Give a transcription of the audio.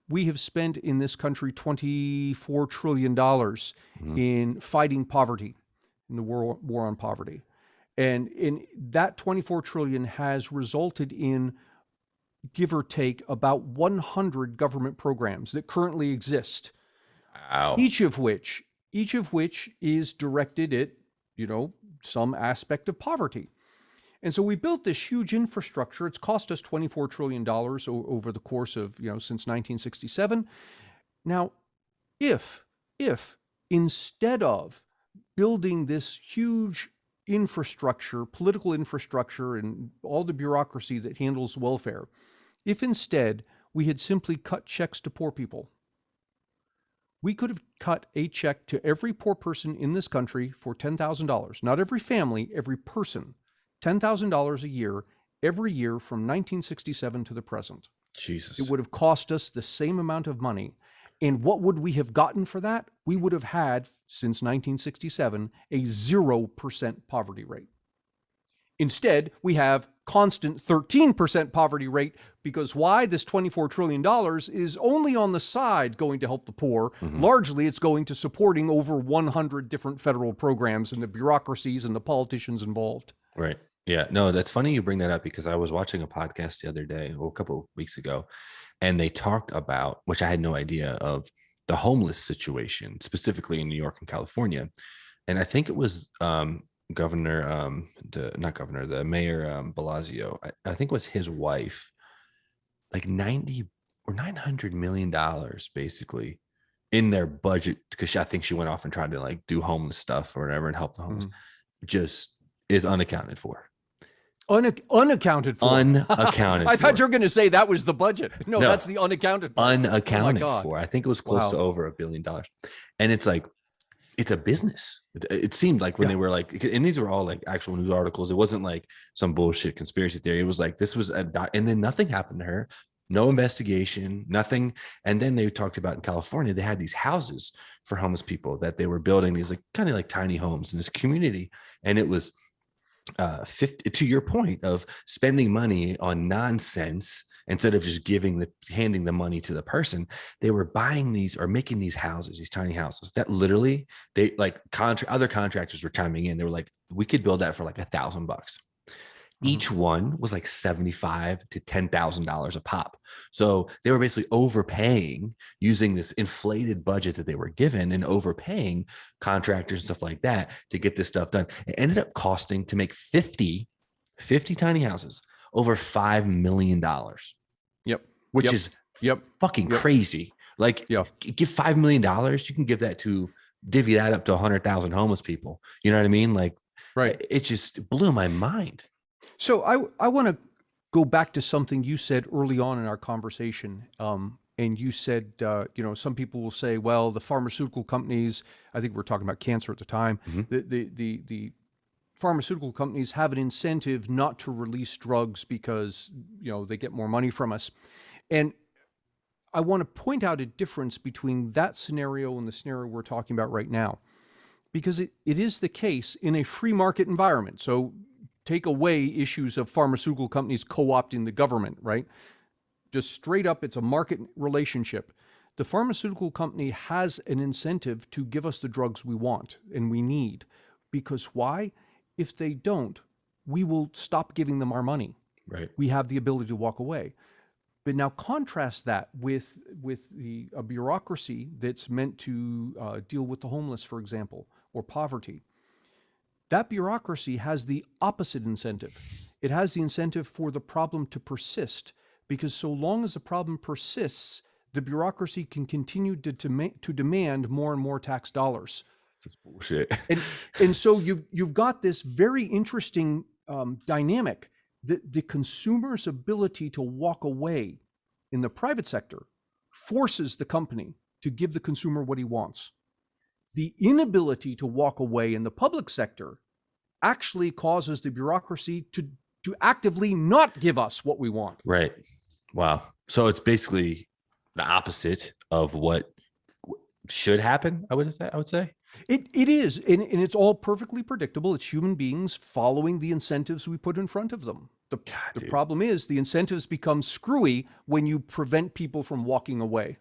we have spent in this country $24 trillion in fighting poverty, in the war on poverty. And in that 24 trillion has resulted in, give or take, about 100 government programs that currently exist. Wow. Each of which is directed at, some aspect of poverty. And so we built this huge infrastructure. It's cost us $24 trillion over the course of, since 1967. Now, if instead of building this huge infrastructure, political infrastructure, and all the bureaucracy that handles welfare, if instead we had simply cut checks to poor people, we could have cut a check to every poor person in this country for $10,000. Not every family, every person. $10,000 a year, every year from 1967 to the present. Jesus. It would have cost us the same amount of money. And what would we have gotten for that? We would have had, since 1967, a 0% poverty rate. Instead, we have constant 13% poverty rate, because why? This $24 trillion is only on the side going to help the poor. Largely, it's going to supporting over 100 different federal programs and the bureaucracies and the politicians involved. Right. Yeah. No, that's funny you bring that up, because I was watching a podcast the other day, or a couple of weeks ago, and they talked about, which I had no idea of, the homeless situation, specifically in New York and California. And I think it was the mayor Blasio. I think it was his wife, like 90 or $900 million basically in their budget, because I think she went off and tried to like do homeless stuff or whatever and help the homeless, just is unaccounted for. Unaccounted for. Unaccounted I for. thought you were going to say that was the budget. No, that's the unaccounted part. Unaccounted for. I think it was close to over $1 billion. And it's like, it's a business. It seemed like when they were like, and these were all like actual news articles. It wasn't like some bullshit conspiracy theory. It was like, this was and then nothing happened to her. No investigation, nothing. And then they talked about in California, they had these houses for homeless people that they were building, these like kind of like tiny homes in this community. And it was 50, to your point of spending money on nonsense instead of just handing the money to the person. They were buying these or making these houses, these tiny houses that literally they like other contractors were chiming in. They were like, we could build that for like $1,000. Each one was like $75,000 to $10,000 a pop. So they were basically overpaying, using this inflated budget that they were given and overpaying contractors and stuff like that to get this stuff done. It ended up costing, to make 50 tiny houses, over $5 million. Yep. Which is fucking crazy. Like, give $5 million, you can give that to, divvy that up to 100,000 homeless people. You know what I mean? Like, right. It just blew my mind. So I want to go back to something you said early on in our conversation. And you said, some people will say, well, the pharmaceutical companies, I think we were talking about cancer at the time, the pharmaceutical companies have an incentive not to release drugs because, they get more money from us. And I want to point out a difference between that scenario and the scenario we're talking about right now, because it is the case in a free market environment. So take away issues of pharmaceutical companies co-opting the government, right? Just straight up, it's a market relationship. The pharmaceutical company has an incentive to give us the drugs we want and we need. Because why? If they don't, we will stop giving them our money. Right. We have the ability to walk away. But now contrast that with a bureaucracy that's meant to deal with the homeless, for example, or poverty. That bureaucracy has the opposite incentive. It has the incentive for the problem to persist, because so long as the problem persists, the bureaucracy can continue to demand more and more tax dollars. That's bullshit. And so you've got this very interesting dynamic. The consumer's ability to walk away in the private sector forces the company to give the consumer what he wants. The inability to walk away in the public sector actually causes the bureaucracy to actively not give us what we want. Right. Wow. So it's basically the opposite of what should happen, I would say. It is, and it's all perfectly predictable. It's human beings following the incentives we put in front of them. The God, the dude. problem is the incentives become screwy when you prevent people from walking away.